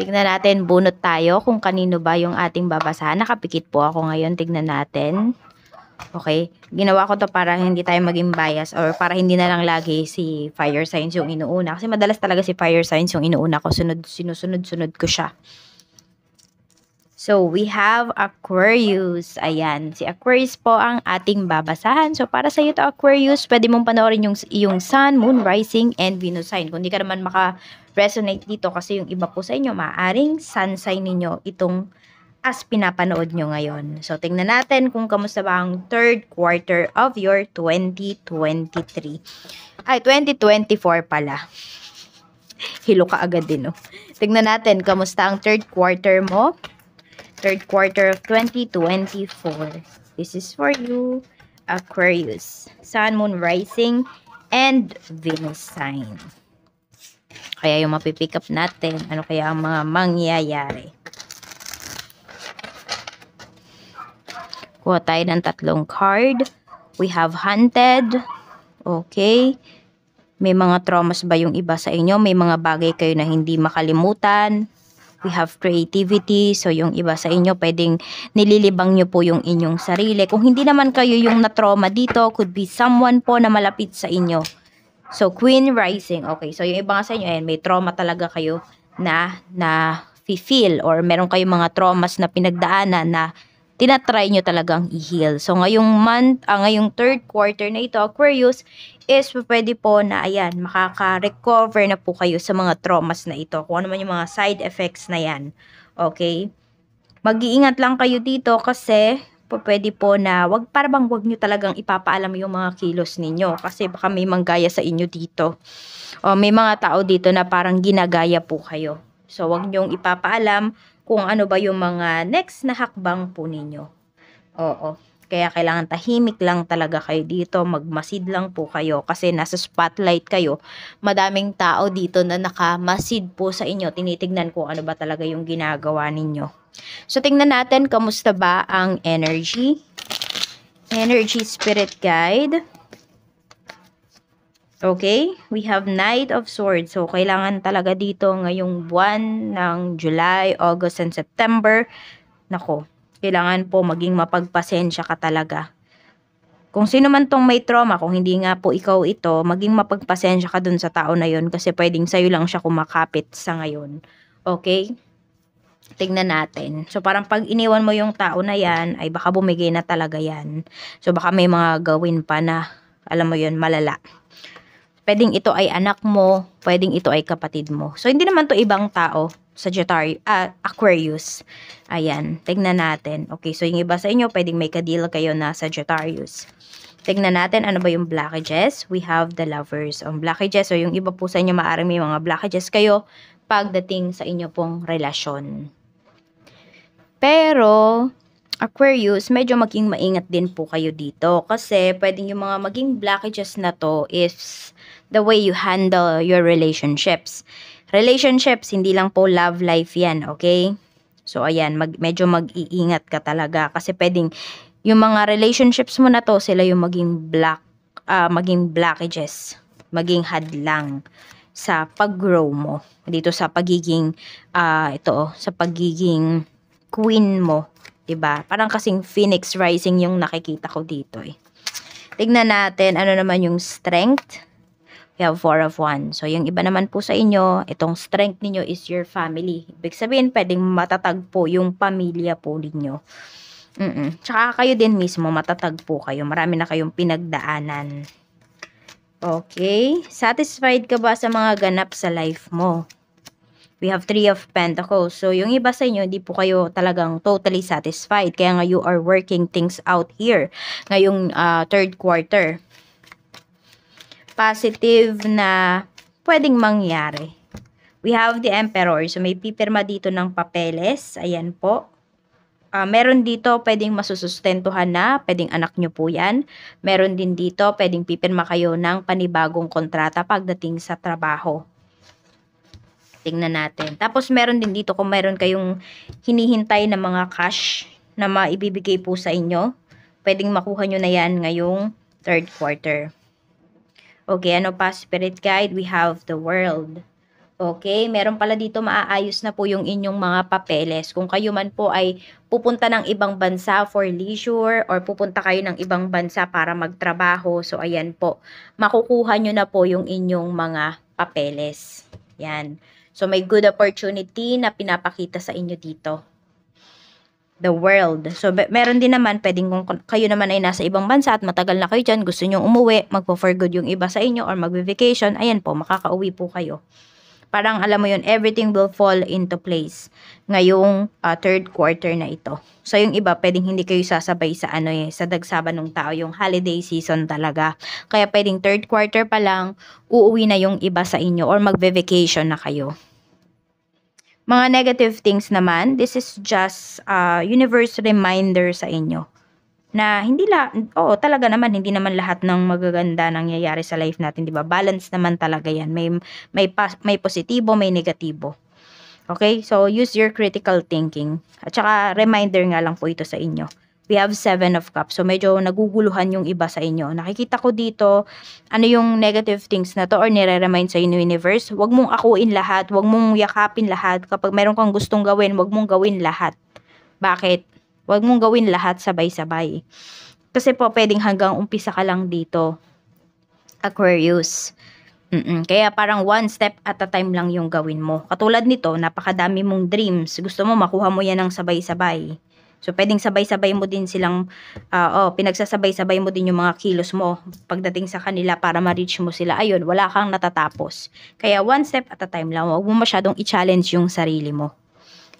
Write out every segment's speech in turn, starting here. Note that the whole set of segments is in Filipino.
Tignan natin, bunot tayo kung kanino ba yung ating babasahan. Nakapikit po ako ngayon. Tignan natin. Okay. Ginawa ko to para hindi tayo maging bias or para hindi na lang lagi si fire signs yung inuuna. Kasi madalas talaga si fire signs yung inuuna ko. Sinusunod-sunod ko siya. So, we have Aquarius. Ayan. Si Aquarius po ang ating babasahan. So, para sa iyo to Aquarius, pwede mong panoorin yung Sun, Moon, Rising, and Venus sign. Kung di ka naman maka-resonate dito kasi yung iba po sa inyo, maaaring Sun sign ninyo itong as pinapanood nyo ngayon. So, tingnan natin kung kamusta ba ang third quarter of your 2023. Ay, 2024 pala. Hilo ka agad din, no? Tingnan natin kamusta ang third quarter mo. Third quarter of 2024. This is for you, Aquarius. Sun, Moon, Rising, and Venus sign. Kaya yung mapipick up natin, ano kaya ang mga mangyayari. Kuha tayo ng tatlong card. We have Hunted. Okay. May mga traumas ba yung iba sa inyo? May mga bagay kayo na hindi makalimutan. We have creativity. So, yung iba sa inyo, pwedeng nililibang nyo po yung inyong sarili. Kung hindi naman kayo yung na-trauma dito, could be someone po na malapit sa inyo. So, Queen Rising. Okay, so yung iba nga sa inyo, ayan, may trauma talaga kayo na feel or meron kayong mga traumas na pinagdaanan na tinatry nyo talagang i-heal. So, ngayong third quarter na ito, Aquarius, is pwede po na, ayan, makaka-recover na po kayo sa mga traumas na ito. Kung ano man yung mga side effects na yan. Okay? Mag-iingat lang kayo dito kasi pwede po na wag nyo talagang ipapaalam yung mga kilos ninyo. Kasi baka may manggaya sa inyo dito. O may mga tao dito na parang ginagaya po kayo. So, wag nyong ipapaalam kung ano ba yung mga next na hakbang po ninyo. Oo. Kaya kailangan tahimik lang talaga kayo dito. Magmasid lang po kayo. Kasi nasa spotlight kayo. Madaming tao dito na nakamasid po sa inyo. Tinitignan ko ano ba talaga yung ginagawa ninyo. So, tingnan natin kamusta ba ang energy. Energy Spirit Guide. Okay, we have Knight of Swords. So, kailangan talaga dito ngayong buwan ng July, August, and September. Nako, kailangan po maging mapagpasensya ka talaga. Kung sino man tong may trauma, kung hindi nga po ikaw ito, maging mapagpasensya ka dun sa tao na yun kasi pwedeng sa'yo lang siya kumakapit sa ngayon. Okay? Tingnan natin. So, parang pag iniwan mo yung tao na yan, ay baka bumigay na talaga yan. So, baka may mga gawin pa na, alam mo yun, malala. Pwedeng ito ay anak mo, pwedeng ito ay kapatid mo. So, hindi naman to ibang tao, Sagittarius, Aquarius. Ayan, tignan natin. Okay, so yung iba sa inyo, pwedeng may kadil kayo na Sagittarius. Tignan natin, ano ba yung blockages? We have the Lovers. Ang blockages, so yung iba po sa inyo, maaaring may mga blockages kayo pagdating sa inyo pong relasyon. Pero, Aquarius, medyo maging maingat din po kayo dito kasi pwedeng yung mga maging blockages na to is the way you handle your relationships. Relationships, hindi lang po love life yan, okay? So, ayan, medyo mag-iingat ka talaga kasi pwedeng yung mga relationships mo na to, sila yung maging blockages, maging hadlang sa pag-grow mo. Dito sa pagiging, sa pagiging queen mo. Diba? Parang kasing Phoenix Rising yung nakikita ko dito eh. Tignan natin ano naman yung strength. We have 4 of Wands. So yung iba naman po sa inyo, itong strength niyo is your family. Ibig sabihin, pwedeng matatag po yung pamilya po ninyo. Tsaka kayo din mismo, matatag po kayo. Marami na kayong pinagdaanan. Okay. Satisfied ka ba sa mga ganap sa life mo? We have 3 of Pentacles. So, yung iba sa inyo, hindi po kayo talagang totally satisfied. Kaya nga you are working things out here. Ngayong third quarter. Positive na pwedeng mangyari. We have the Emperor. So, may pipirma dito ng papeles. Ayan po. Meron dito pwedeng masusustentuhan na. Pwedeng anak nyo po yan. Meron din dito pwedeng pipirma kayo ng panibagong kontrata pagdating sa trabaho. Tingnan natin. Tapos meron din dito kung meron kayong hinihintay na mga cash na maibibigay po sa inyo. Pwedeng makuha nyo na yan ngayong third quarter. Okay, ano pa? Spirit Guide, we have the World. Okay, meron pala dito maaayos na po yung inyong mga papeles. Kung kayo man po ay pupunta ng ibang bansa for leisure or pupunta kayo ng ibang bansa para magtrabaho. So, ayan po. Makukuha nyo na po yung inyong mga papeles. Yan. So, may good opportunity na pinapakita sa inyo dito. The world. So, meron din naman, pwedeng kung kayo naman ay nasa ibang bansa at matagal na kayo dyan, gusto nyo umuwi, magpo-for good yung iba sa inyo or magbe-vacation, ayan po, makakauwi po kayo. Parang alam mo yun, everything will fall into place ngayong third quarter na ito. So yung iba, pwedeng hindi kayo sasabay sa sa dagsaban ng tao, yung holiday season talaga. Kaya pwedeng third quarter pa lang, uuwi na yung iba sa inyo or magbe-vacation na kayo. Mga negative things naman, this is just universe reminder sa inyo na hindi talaga naman hindi naman lahat ng magaganda nangyayari sa life natin, 'di ba? Balance naman talaga 'yan. May positibo, may negatibo. Okay? So use your critical thinking. At saka reminder nga lang po ito sa inyo. We have 7 of cups. So medyo naguguluhan yung iba sa inyo. Nakikita ko dito ano yung negative things na to or nire-remind sa inyo universe. Huwag mong akuin lahat, huwag mong yakapin lahat. Kapag meron kang gustong gawin, huwag mong gawin lahat. Bakit? Huwag mong gawin lahat sabay-sabay. Kasi po, pwedeng hanggang umpisa ka lang dito. Aquarius. Kaya parang one step at a time lang yung gawin mo. Katulad nito, napakadami mong dreams. Gusto mo, makuha mo yan ng sabay-sabay. So, pwedeng sabay-sabay mo din silang, pinagsasabay-sabay mo din yung mga kilos mo pagdating sa kanila para ma-reach mo sila. Ayun, wala kang natatapos. Kaya one step at a time lang. Huwag mo masyadong i-challenge yung sarili mo.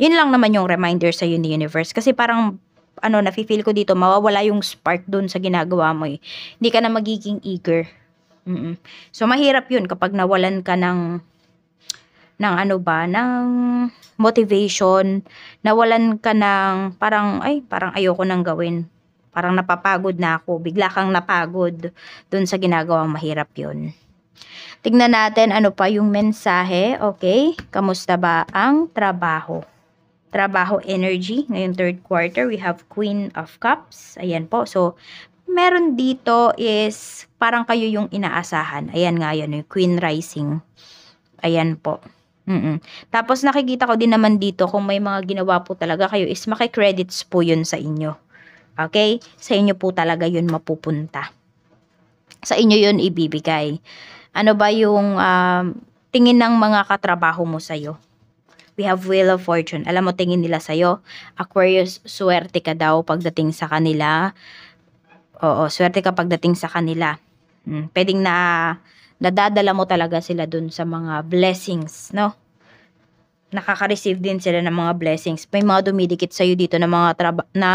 Yun lang naman yung reminder sa ni universe. Kasi parang, nafe-feel ko dito, mawawala yung spark dun sa ginagawa mo eh. Hindi ka na magiging eager. So, mahirap yun kapag nawalan ka ng motivation, nawalan ka ng parang ayoko nang gawin. Parang napapagod na ako. Bigla kang napagod dun sa ginagawang mahirap yun. Tignan natin ano pa yung mensahe. Okay? Kamusta ba ang trabaho? Trabaho energy. Ngayong third quarter, we have Queen of Cups. Ayan po. So, meron dito is parang kayo yung inaasahan. Ayan nga yun, yung Queen Rising. Ayan po. Tapos nakikita ko din naman dito kung may mga ginawa po talaga kayo is maki-credits po yun sa inyo. Okay? Sa inyo po talaga yun mapupunta. Sa inyo yun ibibigay. Ano ba yung tingin ng mga katrabaho mo sa'yo? We have Wheel of Fortune. Alam mo, tingin nila sa'yo, Aquarius, swerte ka daw pagdating sa kanila. Oo, swerte ka pagdating sa kanila. Pwedeng nadadala mo talaga sila dun sa mga blessings, no? Nakaka-receive din sila ng mga blessings. May mga dumidikit sa'yo dito na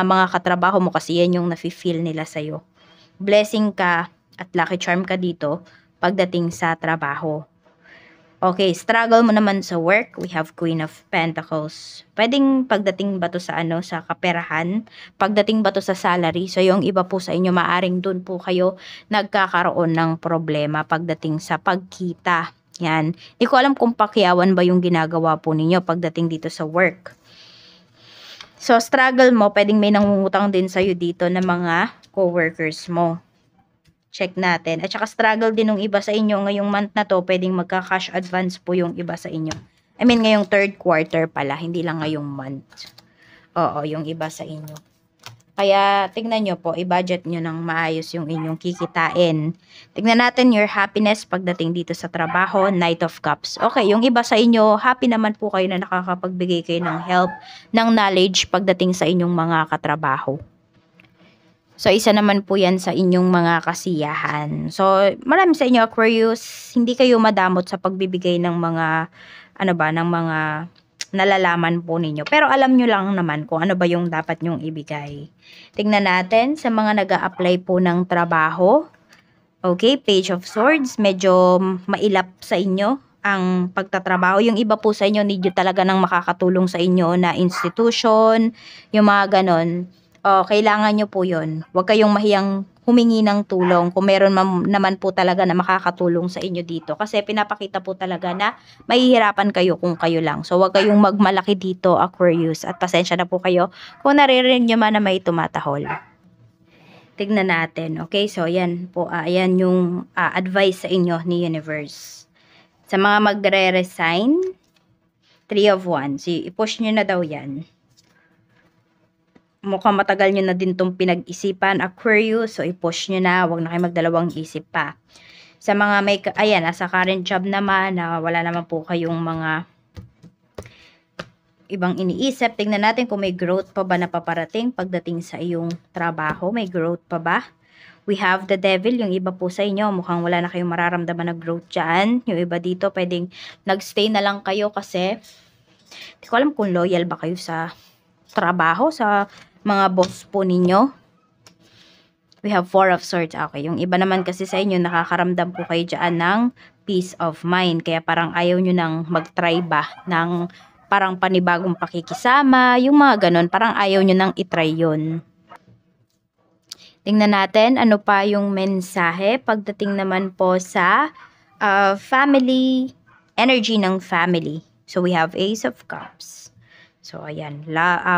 mga katrabaho mo kasi yan yung nafe-feel nila sa'yo. Blessing ka at lucky charm ka dito pagdating sa trabaho. Okay, struggle mo naman sa work, we have Queen of Pentacles. Pwedeng pagdating ba to sa sa kaperahan, pagdating ba to sa salary. So yung iba po sa inyo, maaring dun po kayo nagkakaroon ng problema pagdating sa pagkita. Yan. Hindi ko alam kung pakyawan ba yung ginagawa po ninyo pagdating dito sa work. So struggle mo, pwedeng may nangungutang din sa'yo dito na mga co-workers mo. Check natin. At saka struggle din ng iba sa inyo ngayong month na to, pwedeng magka-cash advance po yung iba sa inyo. I mean, ngayong third quarter pala, hindi lang ngayong month. Oo, yung iba sa inyo. Kaya, tignan nyo po, i-budget nyo ng maayos yung inyong kikitain. Tignan natin your happiness pagdating dito sa trabaho, Knight of Cups. Okay, yung iba sa inyo, happy naman po kayo na nakakapagbigay kayo ng help, ng knowledge pagdating sa inyong mga katrabaho. So, isa naman po yan sa inyong mga kasiyahan. So, marami sa inyo, Aquarius, hindi kayo madamot sa pagbibigay ng mga, ng mga nalalaman po ninyo. Pero alam nyo lang naman kung ano ba yung dapat nyong ibigay. Tingnan natin sa mga nag-a-apply po ng trabaho. Okay, Page of Swords, medyo mailap sa inyo ang pagtatrabaho. Yung iba po sa inyo, need nyo talaga ng makakatulong sa inyo na institution, yung mga ganon. Kailangan nyo po yun. Huwag kayong mahiyang humingi ng tulong kung meron naman po talaga na makakatulong sa inyo dito. Kasi pinapakita po talaga na mahihirapan kayo kung kayo lang. So, huwag kayong magmalaki dito, Aquarius. At pasensya na po kayo kung naririnig nyo man na may tumatahol. Tignan natin. Okay, so yan po. Ayan yung advice sa inyo ni Universe. Sa mga magre-resign, 3 of Wands. I-push nyo na daw yan. Mukhang matagal nyo na din itong pinag-isipan, Aquarius. So, i-push nyo na. Huwag na kayo magdalawang isip pa. Sa mga may, ayan, nasa current job naman, na wala naman po kayong mga ibang iniisip. Tingnan natin kung may growth pa ba na paparating pagdating sa iyong trabaho. May growth pa ba? We have the devil. Yung iba po sa inyo, mukhang wala na kayong mararamdaman na growth dyan. Yung iba dito, pwedeng nagstay na lang kayo kasi hindi ko alam kung loyal ba kayo sa trabaho, sa mga boss po ninyo. We have 4 of Swords. Okay, yung iba naman kasi sa inyo, nakakaramdam po kayo dyan ng peace of mind. Kaya parang ayaw nyo nang mag-try ba ng parang panibagong pakikisama, yung mga ganon. Parang ayaw nyo nang itry yun. Tingnan natin ano pa yung mensahe pagdating naman po sa family, energy ng family. So, we have Ace of Cups. So, ayan.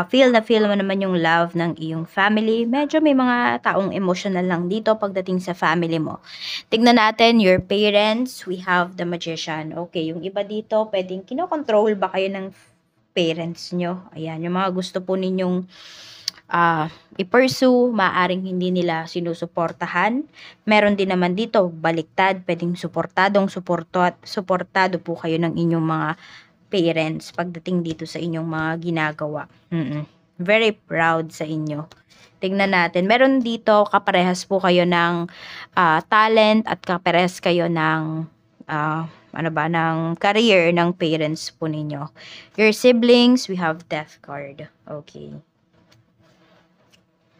Feel mo naman yung love ng iyong family. Medyo may mga taong emotional lang dito pagdating sa family mo. Tignan natin, your parents. We have the Magician. Okay, yung iba dito, pwedeng kinokontrol ba kayo ng parents nyo? Ayan, yung mga gusto po ninyong i-pursue, maaring hindi nila sinusuportahan. Meron din naman dito, baliktad, pwedeng suportado po kayo ng inyong mga parents pagdating dito sa inyong mga ginagawa. Very proud sa inyo. Tingnan natin. Meron dito, kaparehas po kayo ng talent at kaparehas kayo ng ng career ng parents po ninyo. Your siblings, we have Death card. Okay.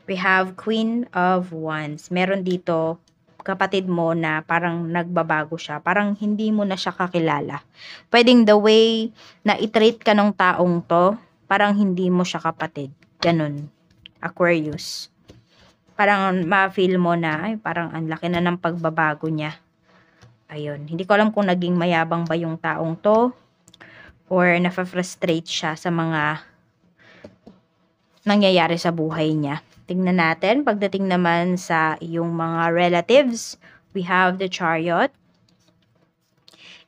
We have Queen of Wands. Meron dito kapatid mo na parang nagbabago siya. Parang hindi mo na siya kakilala. Pwedeng the way na i-treat ka ng taong to, parang hindi mo siya kapatid. Ganun. Aquarius. Parang ma-feel mo na, ay parang ang laki na ng pagbabago niya. Ayun. Hindi ko alam kung naging mayabang ba yung taong to or nafa-frustrate siya sa mga nangyayari sa buhay niya. Tingnan natin, pagdating naman sa iyong mga relatives, we have the Chariot,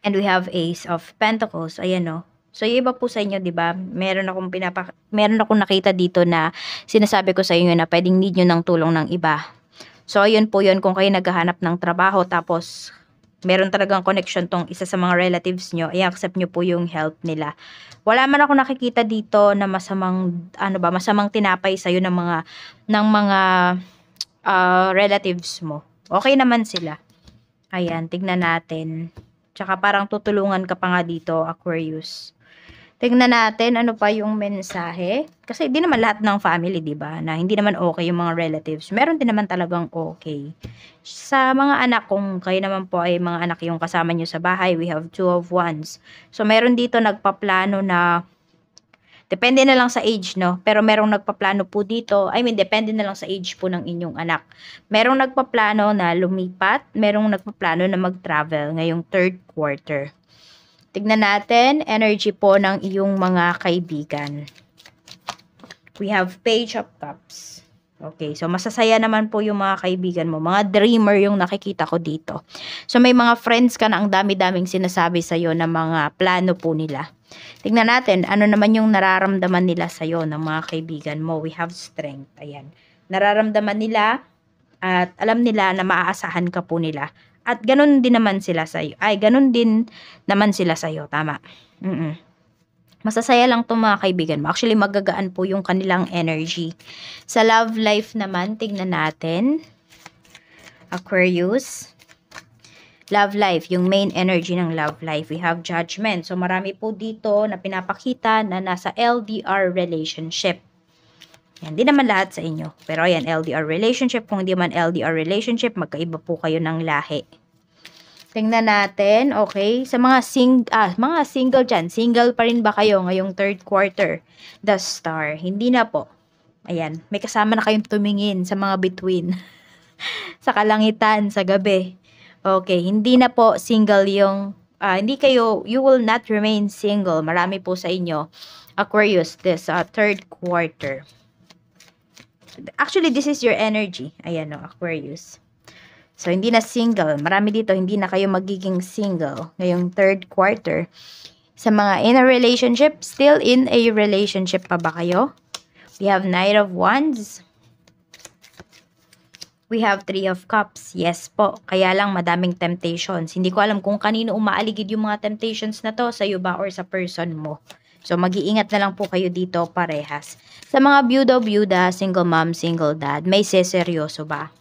and we have Ace of Pentacles. Ayan o. So, yung iba po sa inyo, di ba? Meron akong nakita dito na sinasabi ko sa inyo na pwedeng need nyo ng tulong ng iba. So, yun po yun kung kayo naghahanap ng trabaho, tapos meron talagang connection tong isa sa mga relatives nyo, i-accept nyo po yung help nila. Wala man ako nakikita dito na masamang tinapay sa'yo ng mga relatives mo. Okay naman sila. Ayan, tignan natin. Tsaka parang tutulungan ka pa nga dito, Aquarius. Tignan natin ano pa yung mensahe. Kasi di naman lahat ng family, di ba? Na hindi naman okay yung mga relatives. Meron din naman talagang okay. Sa mga anak, kung kayo naman po ay mga anak yung kasama nyo sa bahay, we have 2 of Wands. So, meron dito nagpaplano na, depende na lang sa age, no? Pero merong nagpaplano po dito, depende na lang sa age po ng inyong anak. Merong nagpaplano na lumipat, merong nagpaplano na mag-travel ngayong 3rd quarter. Tignan natin, energy po ng iyong mga kaibigan. We have Page of Cups. Okay, so masasaya naman po yung mga kaibigan mo. Mga dreamer yung nakikita ko dito. So may mga friends ka na ang dami-daming sinasabi sa'yo na mga plano po nila. Tignan natin, ano naman yung nararamdaman nila sa'yo ng mga kaibigan mo. We have Strength. Ayan. Nararamdaman nila at alam nila na maaasahan ka po nila. At ganun din naman sila sa'yo. Ganun din naman sila sa'yo. Tama. Masasaya lang itong mga kaibigan mo. Actually, magagaan po yung kanilang energy. Sa love life naman, tignan natin. Aquarius. Love life, yung main energy ng love life. We have Judgment. So, marami po dito na pinapakita na nasa LDR relationship. Yan, di naman lahat sa inyo. Pero ayan, LDR relationship. Kung hindi man LDR relationship, magkaiba po kayo ng lahi. Tingnan natin, okay. Sa mga single dyan, single pa rin ba kayo ngayong 3rd quarter? The Star. Hindi na po. Ayan, may kasama na kayong tumingin sa mga between. Sa kalangitan, sa gabi. Okay, hindi na po single yung, you will not remain single. Marami po sa inyo, Aquarius, this 3rd quarter. Actually, this is your energy. Ayan o, Aquarius. So, hindi na single. Marami dito, hindi na kayo magiging single ngayong third quarter. Sa mga in a relationship, still in a relationship pa ba kayo? We have Knight of Wands. We have Three of Cups. Yes po. Kaya lang madaming temptations. Hindi ko alam kung kanino umaaligid yung mga temptations na to. Sa'yo ba or sa person mo. So, mag-iingat na lang po kayo dito parehas. Sa mga byuda, single mom, single dad, may seseryoso ba?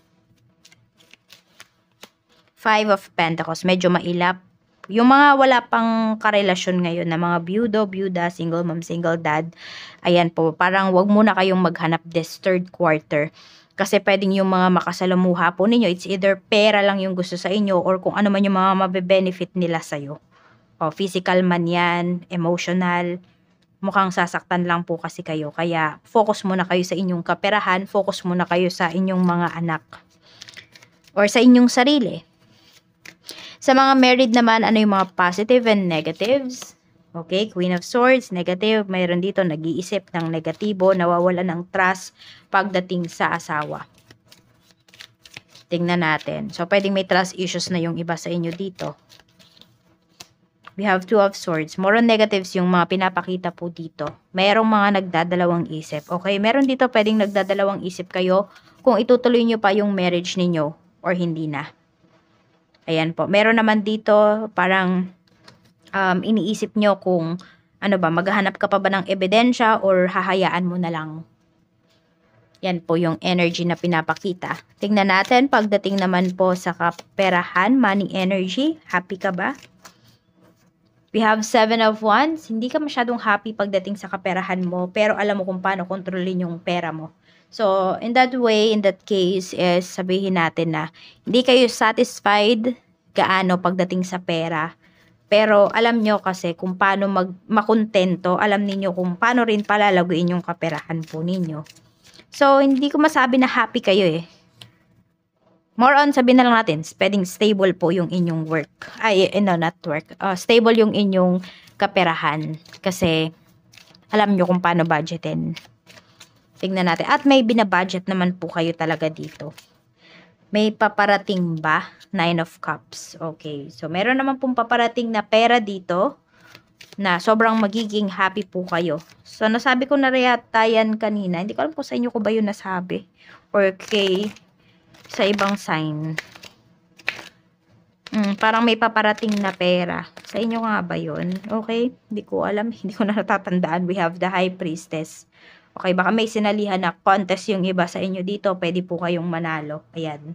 Five of Pentacles, medyo mailap. Yung mga wala pang karelasyon ngayon na mga byuda, single mom, single dad, ayan po, parang wag muna kayong maghanap this third quarter. Kasi pwedeng yung mga makasalamuha po ninyo, it's either pera lang yung gusto sa inyo or kung ano man yung mga mabe-benefit nila sa'yo. O, physical man yan, emotional, mukhang sasaktan lang po kasi kayo. Kaya focus muna kayo sa inyong kaperahan, focus muna kayo sa inyong mga anak or sa inyong sarili. Sa mga married naman, ano yung mga positive and negatives? Okay, Queen of Swords, negative. Mayroon dito nag-iisip ng negatibo, nawawala ng trust pagdating sa asawa. Tingnan natin. So, pwedeng may trust issues na yung iba sa inyo dito. We have Two of Swords. More on negatives yung mga pinapakita po dito. Mayroong mga nagdadalawang isip. Okay, meron dito pwedeng nagdadalawang isip kayo kung itutuloy nyo pa yung marriage ninyo or hindi na. Ayan po. Meron naman dito parang iniisip nyo kung ano ba, maghahanap ka pa ba ng ebidensya or hahayaan mo na lang. Yan po yung energy na pinapakita. Tingnan natin pagdating naman po sa kaperahan, money energy. Happy ka ba? We have Seven of Wands. Hindi ka masyadong happy pagdating sa kaperahan mo, pero alam mo kung paano kontrolin yung pera mo. So, in that way, in that case, is sabihin natin na hindi kayo satisfied gaano pagdating sa pera. Pero alam nyo kasi kung paano makontento, alam niyo kung paano rin palalaguin yung kaperahan po ninyo. So, hindi ko masabi na happy kayo eh. More on, sabihin na lang natin, pwedeng stable po yung inyong work. Ay, no, not work. Stable yung inyong kaperahan. Kasi, alam nyo kung paano budgetin. Tingnan natin. At may binabudget naman po kayo talaga dito. May paparating ba? Nine of Cups. Okay. So, meron naman pong paparating na pera dito na sobrang magiging happy po kayo. So, nasabi ko na yata yan kanina. Hindi ko alam kung sa inyo ko ba yun nasabi. Or kay sa ibang sign. Parang may paparating na pera. Sa inyo nga ba yun? Okay. Hindi ko alam. Hindi ko na natatandaan. We have the High Priestess. Okay, baka may sinalihan na contest yung iba sa inyo dito. Pwede po kayong manalo. Ayan.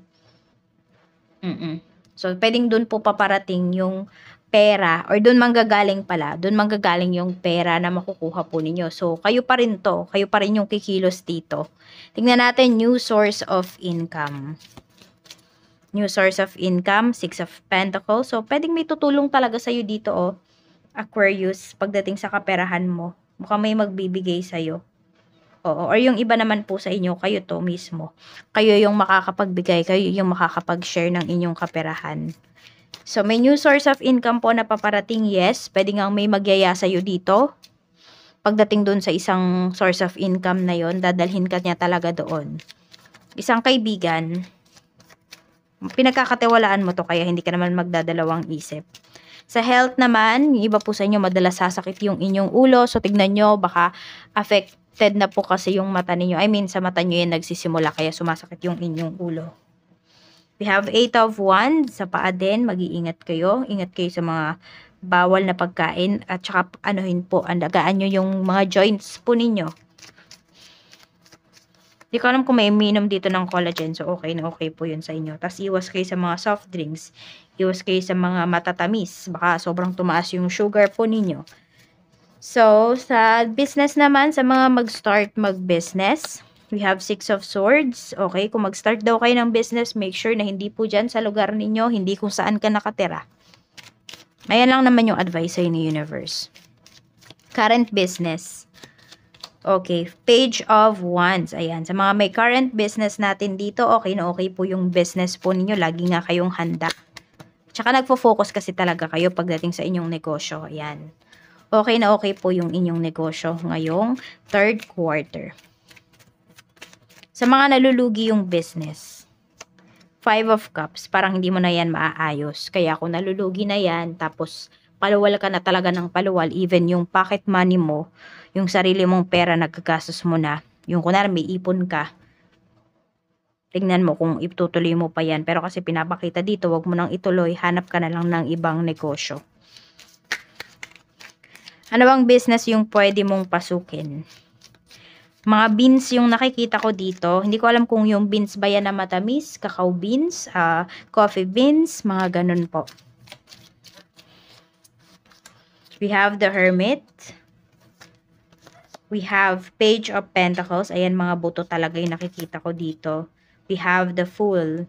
So, pwedeng dun po paparating yung pera. Or dun manggagaling pala. Dun manggagaling yung pera na makukuha po ninyo. So, kayo pa rin to. Kayo pa rin yung kikilos dito. Tingnan natin, new source of income. New source of income. Six of Pentacles. So, pwedeng may tutulong talaga sa'yo dito, oh. Aquarius, pagdating sa kaperahan mo. Mukhang may magbibigay sa'yo. Oo, or yung iba naman po sa inyo, kayo to mismo. Kayo yung makakapagbigay, kayo yung makakapag-share ng inyong kaperahan. So, may new source of income po na paparating, yes. Pwede nga may magyaya sa'yo dito. Pagdating dun sa isang source of income na yon, dadalhin ka niya talaga doon. Isang kaibigan, pinagkakatiwalaan mo to, kaya hindi ka naman magdadalawang isip. Sa health naman, yung iba po sa inyo, madalas sasakit yung inyong ulo. So, tignan nyo, baka affected na po kasi yung mata ninyo. I mean, sa mata nyo yan nagsisimula, kaya sumasakit yung inyong ulo. We have Eight of Wands. Sa paa din, mag-iingat kayo. Ingat kayo sa mga bawal na pagkain. At saka, anuhin po, andagaan nyo yung mga joints po ninyo. Hindi ko alam kung may minum dito ng collagen. So, okay na okay po yun sa inyo. Tapos, iwas kayo sa mga soft drinks. Iwas kayo sa mga matatamis. Baka sobrang tumaas yung sugar po ninyo. So, sa business naman, sa mga mag-start mag-business, we have Six of Swords. Okay, kung mag-start daw kayo ng business, make sure na hindi po dyan sa lugar ninyo, hindi kung saan ka nakatira. Ayan lang naman yung advice ni Universe. Current business. Okay, Page of Wands. Ayan, sa mga may current business natin dito, okay na okay po yung business po ninyo. Lagi nga kayong handa. Tsaka nagfo-focus kasi talaga kayo pagdating sa inyong negosyo. Ayan. Okay na okay po yung inyong negosyo ngayong third quarter. Sa mga nalulugi yung business, Five of Cups, parang hindi mo na yan maaayos. Kaya kung nalulugi na yan, tapos paluwal ka na talaga ng paluwal, even yung pocket money mo, yung sarili mong pera nagagastos mo na, yung kunwari may ipon ka, tingnan mo kung itutuloy mo pa yan. Pero kasi pinapakita dito, wag mo nang ituloy, hanap ka na lang ng ibang negosyo. Ano bang business yung pwede mong pasukin? Mga beans yung nakikita ko dito. Hindi ko alam kung yung beans ba yan na matamis, cacao beans, coffee beans, mga ganun po. We have the Hermit. We have Page of Pentacles. Ayan, mga buto talaga yung nakikita ko dito. We have the Fool.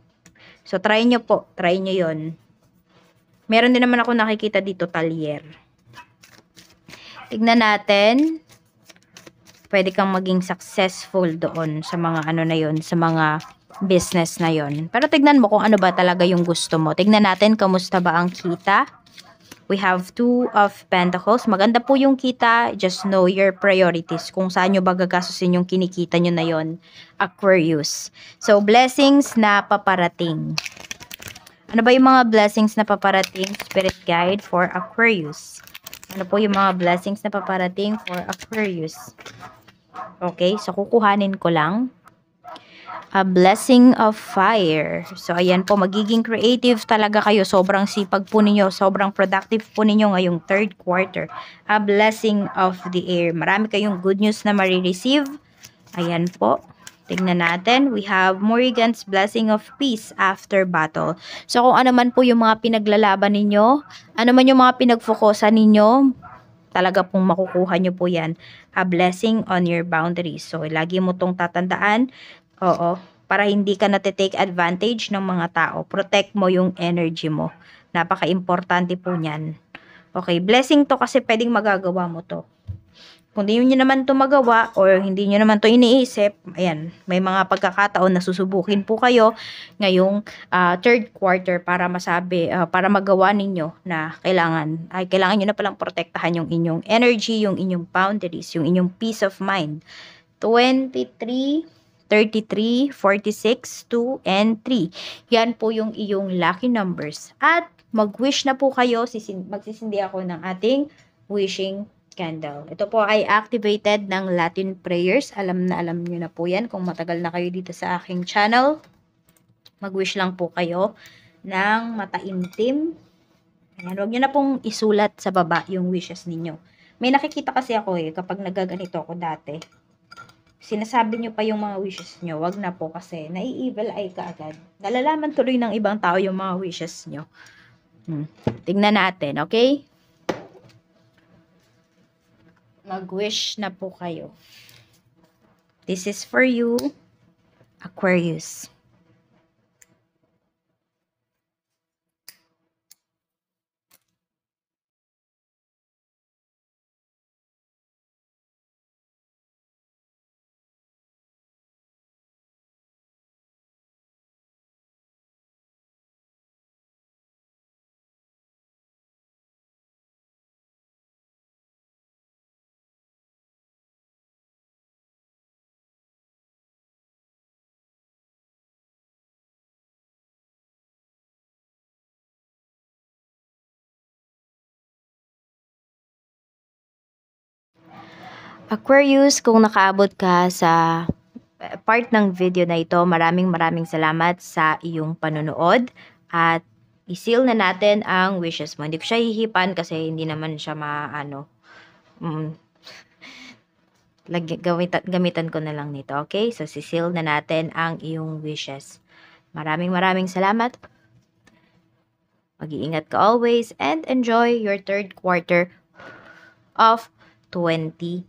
So, try nyo po. Try nyo yon. Meron din naman ako nakikita dito, Talyer. Tignan natin. Pwede kang maging successful doon sa mga ano na yon, sa mga business na yon. Pero tignan mo kung ano ba talaga yung gusto mo. Tignan natin kamusta ba ang kita. We have Two of Pentacles. Maganda po yung kita. Just know your priorities. Kung saan nyo ba gagastusin yung kinikita nyo na yon, Aquarius. So, blessings na paparating. Ano ba yung mga blessings na paparating? Spirit guide for Aquarius. Ano po yung mga blessings na paparating for Aquarius? Okay, so kukuhanin ko lang. A blessing of fire. So, ayan po, magiging creative talaga kayo. Sobrang sipag po ninyo, sobrang productive po ninyo ngayong third quarter. A blessing of the air. Marami kayong good news na marireceive. Ayan po. Tingnan natin. We have Morrigan's blessing of peace after battle. So, kung ano man po yung mga pinaglalaban ninyo, ano man yung mga pinagfokusan ninyo, talaga pong makukuha nyo po yan. A blessing on your boundaries. So, lagi mo tong tatandaan. Oo. Para hindi ka natitake advantage ng mga tao. Protect mo yung energy mo. Napaka-importante po niyan. Okay. Blessing to kasi pwedeng magagawa mo to. Kung hindi nyo naman to magawa or hindi nyo naman to iniisip, ayan, may mga pagkakataon na susubukin po kayo ngayong third quarter para masabi, para magawa ninyo na kailangan nyo na palang protektahan yung inyong energy, yung inyong boundaries, yung inyong peace of mind. 23, 33, 46, 2, and 3. Yan po yung iyong lucky numbers. At mag-wish na po kayo, magsisindi ako ng ating wishing candle. Ito po ay activated ng Latin prayers. Alam nyo na po yan kung matagal na kayo dito sa aking channel. Mag-wish lang po kayo ng mataimtim. Ayan, huwag nyo na pong isulat sa baba yung wishes ninyo. May nakikita kasi ako kapag nagaganito ako dati. Sinasabi nyo pa yung mga wishes nyo. Wag na po kasi nai-evil eye ka agad. Nalalaman tuloy ng ibang tao yung mga wishes nyo. Tingnan natin, okay? Mag-wish na po kayo. This is for you, Aquarius. Aquarius, kung nakaabot ka sa part ng video na ito, maraming salamat sa iyong panonood at i-seal na natin ang wishes mo. Hindi ko siya hihipan kasi hindi naman siya gamitan ko na lang nito. Okay? So, si-seal na natin ang iyong wishes. Maraming salamat. Mag-iingat ka always and enjoy your third quarter of 2024.